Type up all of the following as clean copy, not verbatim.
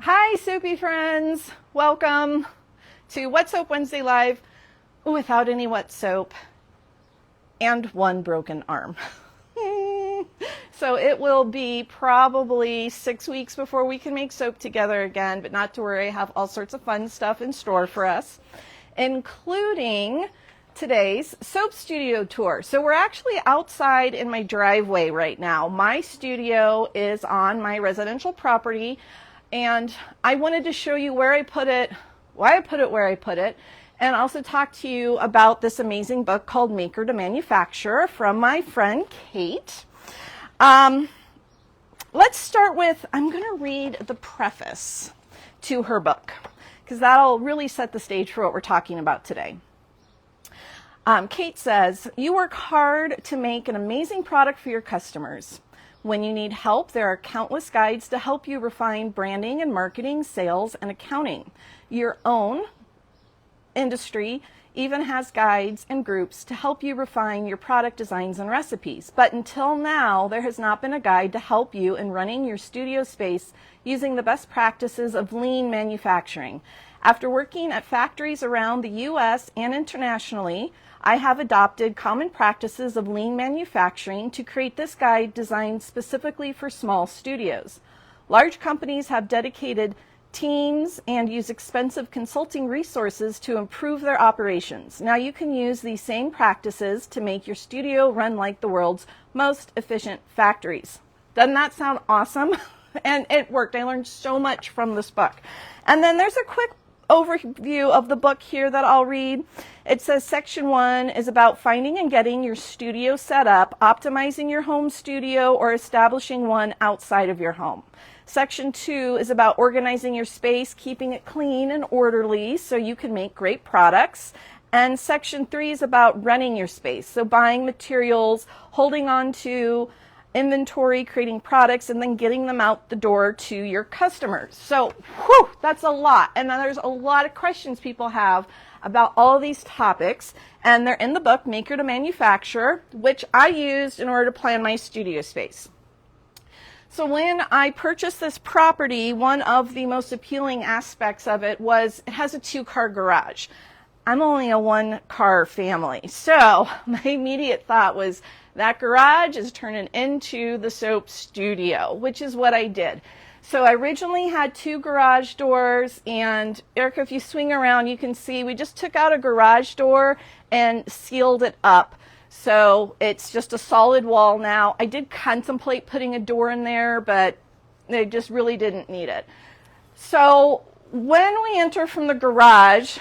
Hi, Soapy friends. Welcome to Wet Soap Wednesday Live without any wet soap and one broken arm. So it will be probably 6 weeks before we can make soap together again, but not to worry, I have all sorts of fun stuff in store for us, including today's soap studio tour. So we're actually outside in my driveway right now. My studio is on my residential property, and I wanted to show you where I put it, why I put it where I put it, and also talk to you about this amazing book called Maker to Manufacturer from my friend Kate. Let's start with, I'm going to read the preface to her book, because that'll really set the stage for what we're talking about today. Kate says, you work hard to make an amazing product for your customers. When you need help, there are countless guides to help you refine branding and marketing, sales, and accounting. Your own industry even has guides and groups to help you refine your product designs and recipes. But until now, there has not been a guide to help you in running your studio space using the best practices of lean manufacturing. After working at factories around the U.S. and internationally, I have adopted common practices of lean manufacturing to create this guide designed specifically for small studios. Large companies have dedicated teams and use expensive consulting resources to improve their operations. Now you can use these same practices to make your studio run like the world's most efficient factories. Doesn't that sound awesome? And it worked. I learned so much from this book. And then there's a quick overview of the book here that I'll read. It says section 1 is about finding and getting your studio set up, optimizing your home studio, or establishing one outside of your home. Section 2 is about organizing your space, keeping it clean and orderly so you can make great products. And section 3 is about running your space, so buying materials, holding on to inventory, creating products, and then getting them out the door to your customers. So, whew, that's a lot. And then there's a lot of questions people have about all of these topics, and they're in the book, Maker to Manufacturer, which I used in order to plan my studio space. So when I purchased this property, one of the most appealing aspects of it was it has a 2-car garage. I'm only a 1-car family, so my immediate thought was that garage is turning into the soap studio, which is what I did. So I originally had 2 garage doors, and Erica, if you swing around, you can see we just took out a garage door and sealed it up. So it's just a solid wall now. I did contemplate putting a door in there, but they just really didn't need it. So when we enter from the garage,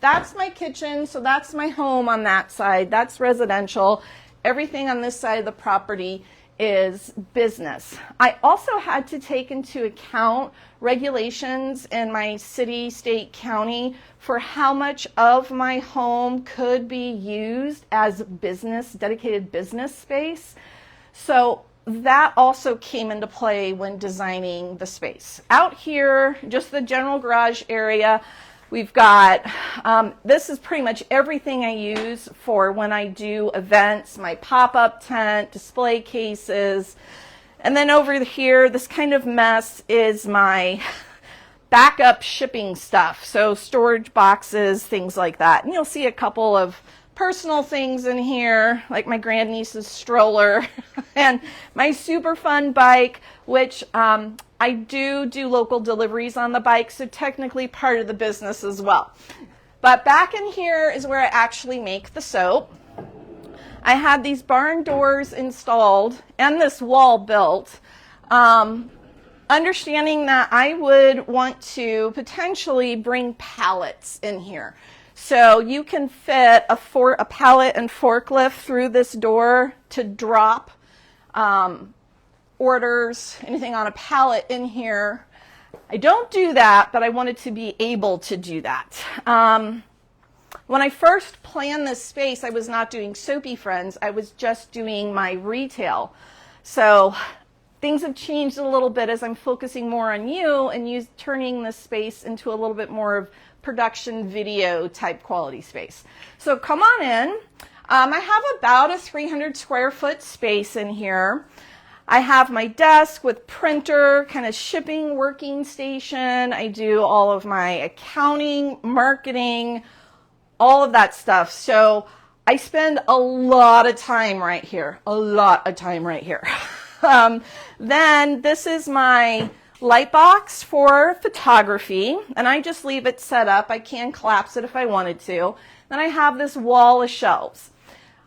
that's my kitchen, so that's my home on that side. That's residential. Everything on this side of the property is business. I also had to take into account regulations in my city, state, county for how much of my home could be used as business, dedicated business space. So that also came into play when designing the space. Out here, just the general garage area, we've got, this is pretty much everything I use for when I do events, my pop-up tent, display cases. And then over here, this kind of mess is my backup shipping stuff. So storage boxes, things like that. And you'll see a couple of personal things in here, like my grandniece's stroller and my super fun bike, which I do local deliveries on the bike, so technically part of the business as well. But back in here is where I actually make the soap. I had these barn doors installed and this wall built, understanding that I would want to potentially bring pallets in here. So you can fit a pallet and forklift through this door to drop orders, anything on a pallet in here. I don't do that, but I wanted to be able to do that. When I first planned this space, I was not doing Soapy Friends. I was just doing my retail. So things have changed a little bit as I'm focusing more on you and turning this space into a little bit more of production video type quality space. So come on in. I have about a 300 square foot space in here. I have my desk with printer, kind of shipping working station. I do all of my accounting, marketing, all of that stuff. So I spend a lot of time right here, a lot of time right here. Then this is my light box for photography, and I just leave it set up. I can collapse it if I wanted to. Then I have this wall of shelves.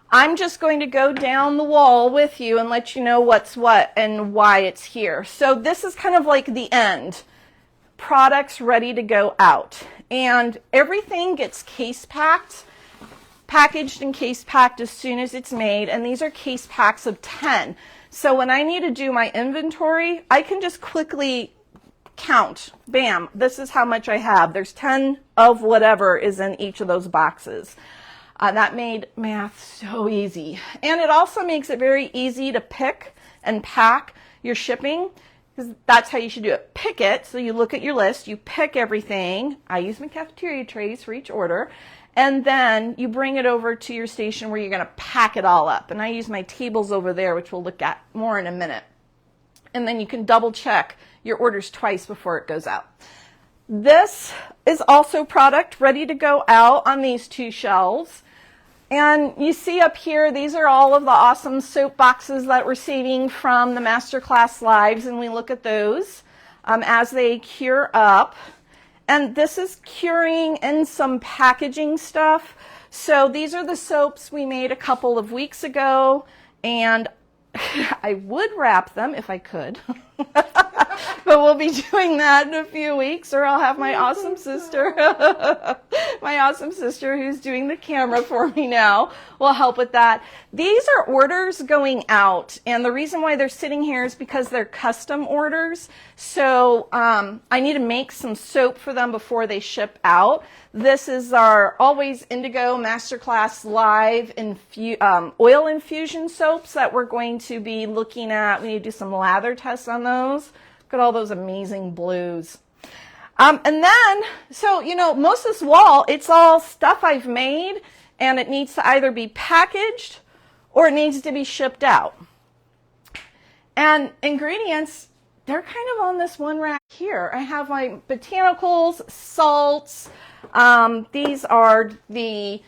I'm just going to go down the wall with you and let you know what's what and why it's here. So this is kind of like the end. Products ready to go out. And everything gets case packed, packaged and case packed as soon as it's made. And these are case packs of 10. So when I need to do my inventory, I can just quickly count. Bam, this is how much I have. There's 10 of whatever is in each of those boxes. That made math so easy. And it also makes it very easy to pick and pack your shipping, because that's how you should do it. Pick it. So you look at your list, you pick everything. I use my cafeteria trays for each order. And then you bring it over to your station where you're going to pack it all up. And I use my tables over there, which we'll look at more in a minute. And then you can double check your orders twice before it goes out. This is also product ready to go out on these two shelves. And you see up here, these are all of the awesome soap boxes that we're saving from the Masterclass Lives. And we look at those as they cure up. And this is curing and some packaging stuff. So these are the soaps we made a couple of weeks ago, and I would wrap them if I could. But we'll be doing that in a few weeks, or I'll have my awesome sister, my awesome sister who's doing the camera for me now, will help with that. These are orders going out, and the reason why they're sitting here is because they're custom orders. So I need to make some soap for them before they ship out. This is our Always Indigo Masterclass Live oil infusion soaps that we're going to be looking at. We need to do some lather tests on those. Look at all those amazing blues. And then, so, you know, most of this wall, it's all stuff I've made, and it needs to either be packaged or it needs to be shipped out. And ingredients, they're kind of on this one rack here. I have my botanicals, salts. These are the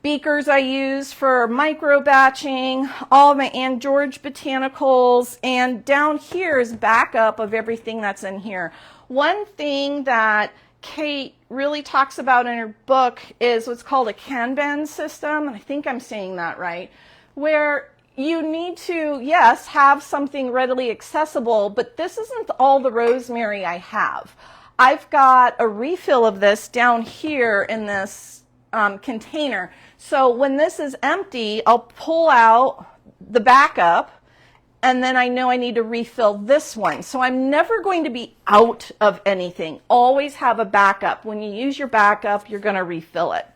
beakers I use for micro batching, all of my Aunt George botanicals, and down here is backup of everything that's in here. One thing that Kate really talks about in her book is what's called a Kanban system, and I think I'm saying that right, where you need to, yes, have something readily accessible, but this isn't all the rosemary I have. I've got a refill of this down here in this container. So when this is empty, I'll pull out the backup, and then I know I need to refill this one. So I'm never going to be out of anything. Always have a backup. When you use your backup, you're going to refill it.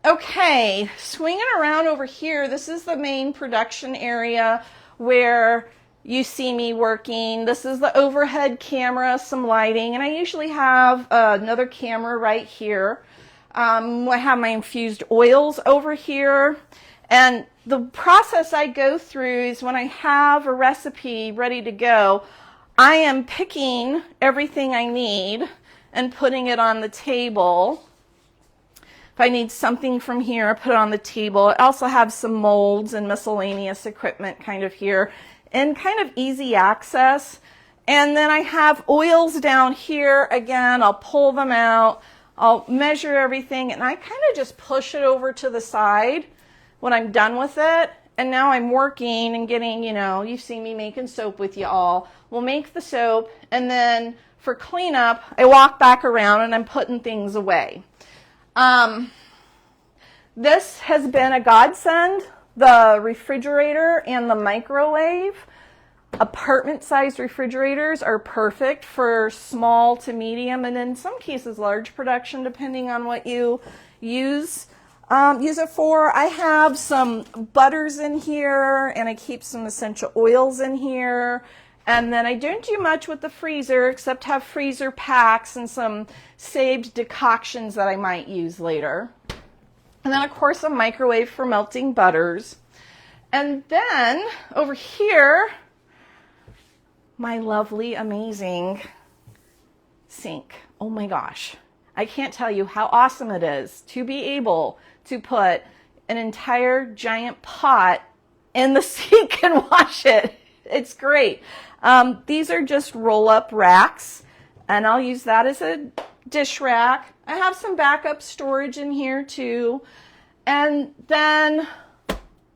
Okay, swinging around over here, this is the main production area where you see me working. This is the overhead camera, some lighting, and I usually have another camera right here. I have my infused oils over here, and the process I go through is when I have a recipe ready to go, I am picking everything I need and putting it on the table. If I need something from here, I put it on the table. I also have some molds and miscellaneous equipment kind of here and kind of easy access. And then I have oils down here. Again, I'll pull them out. I'll measure everything, and I kind of just push it over to the side when I'm done with it. And now I'm working and getting, you know, you've seen me making soap with you all. We'll make the soap, and then for cleanup, I walk back around and I'm putting things away. This has been a godsend, the refrigerator and the microwave. Apartment-sized refrigerators are perfect for small to medium, and in some cases large production, depending on what you use it for. I have some butters in here, and I keep some essential oils in here. And then I don't do much with the freezer except have freezer packs and some saved decoctions that I might use later. And then, of course, a microwave for melting butters. And then over here, my lovely, amazing sink. Oh my gosh. I can't tell you how awesome it is to be able to put an entire giant pot in the sink and wash it. It's great. These are just roll-up racks, and I'll use that as a dish rack. I have some backup storage in here too. And then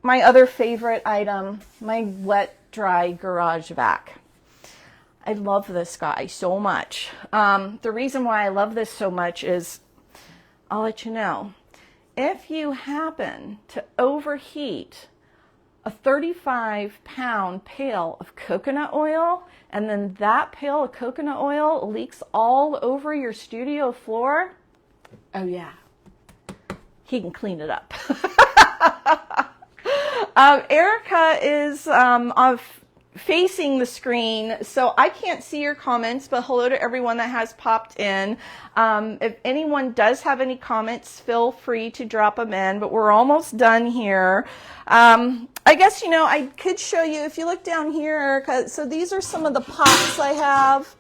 my other favorite item, my wet, dry garage vac. I love this guy so much. The reason why I love this so much is, I'll let you know, if you happen to overheat a 35-pound pail of coconut oil, and then that pail of coconut oil leaks all over your studio floor, oh yeah, he can clean it up. Erica is facing the screen, so I can't see your comments, but hello to everyone that has popped in. If anyone does have any comments, feel free to drop them in, but we're almost done here. I guess, you know, I could show you, if you look down here, Erica, so these are some of the pots I have.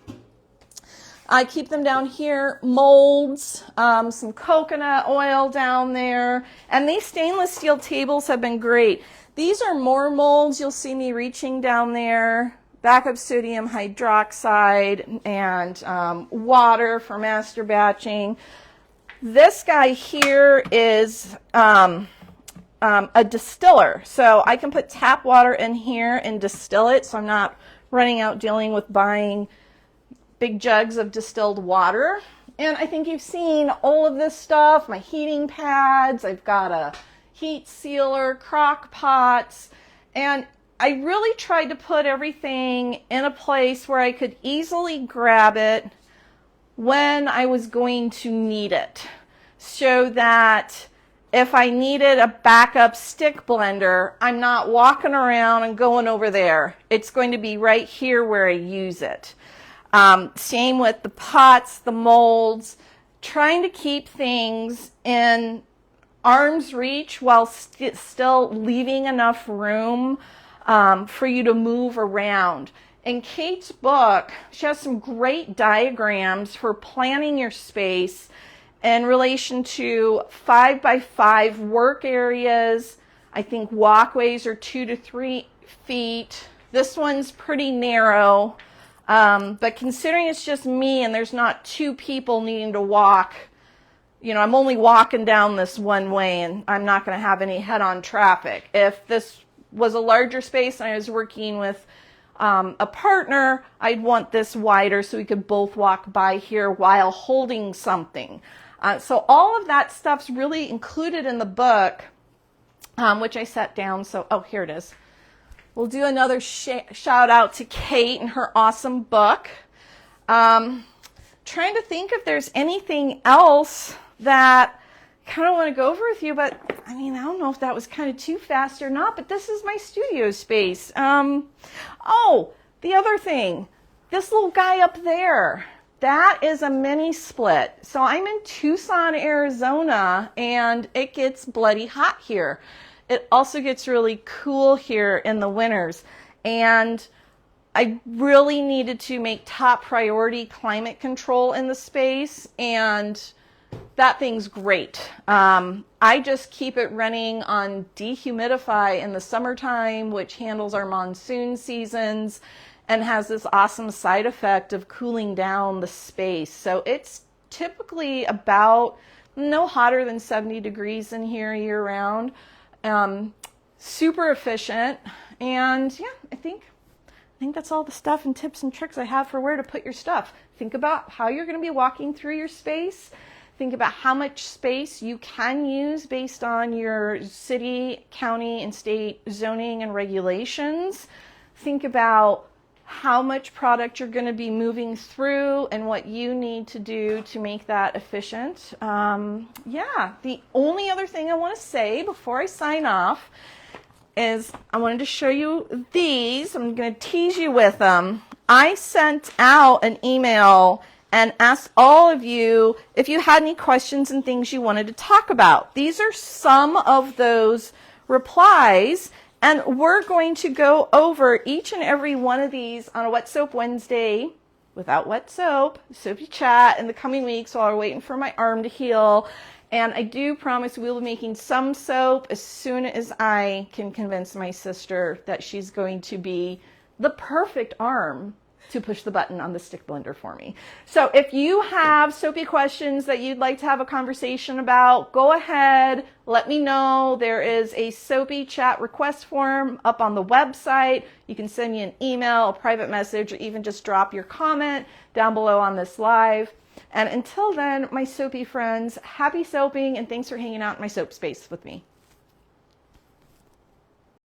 I keep them down here, molds, some coconut oil down there, and these stainless steel tables have been great. These are more molds. You'll see me reaching down there, backup sodium hydroxide and water for master batching. This guy here is a distiller, so I can put tap water in here and distill it, so I'm not running out dealing with buying big jugs of distilled water. And I think you've seen all of this stuff, my heating pads, I've got a heat sealer, crock pots, and I really tried to put everything in a place where I could easily grab it when I was going to need it, so that if I needed a backup stick blender, I'm not walking around and going over there. It's going to be right here where I use it. Same with the pots, the molds, trying to keep things in arm's reach while still leaving enough room for you to move around. In Kate's book, she has some great diagrams for planning your space in relation to 5x5 work areas. I think walkways are 2 to 3 feet. This one's pretty narrow, but considering it's just me and there's not 2 people needing to walk, you know, I'm only walking down this one way and I'm not going to have any head-on traffic. If this was a larger space and I was working with a partner, I'd want this wider so we could both walk by here while holding something. So all of that stuff's really included in the book, which I set down. So, oh, here it is. We'll do another shout out to Kate and her awesome book. Trying to think if there's anything else that I kind of want to go over with you, but I mean, I don't know if that was kind of too fast or not, but this is my studio space. Oh, the other thing, this little guy up there, that is a mini split. So I'm in Tucson, Arizona, and it gets bloody hot here. It also gets really cool here in the winters. And I really needed to make top priority climate control in the space, and that thing's great. I just keep it running on dehumidify in the summertime, which handles our monsoon seasons and has this awesome side effect of cooling down the space. So it's typically about no hotter than 70 degrees in here year round. Super efficient. And yeah, I think that's all the stuff and tips and tricks I have for where to put your stuff. Think about how you're going to be walking through your space. Think about how much space you can use based on your city, county, and state zoning and regulations. Think about how much product you're going to be moving through and what you need to do to make that efficient. Yeah, the only other thing I want to say before I sign off is I wanted to show you these. I'm going to tease you with them. I sent out an email and asked all of you if you had any questions and things you wanted to talk about. These are some of those replies. And we're going to go over each and every one of these on a Wet Soap Wednesday without wet soap, Soapy Chat in the coming weeks while we're waiting for my arm to heal. And I do promise we will be making some soap as soon as I can convince my sister that she's going to be the perfect arm to push the button on the stick blender for me. So if you have soapy questions that you'd like to have a conversation about, go ahead, let me know. There is a Soapy Chat request form up on the website. You can send me an email, a private message, or even just drop your comment down below on this live. And until then, my soapy friends, happy soaping, and thanks for hanging out in my soap space with me.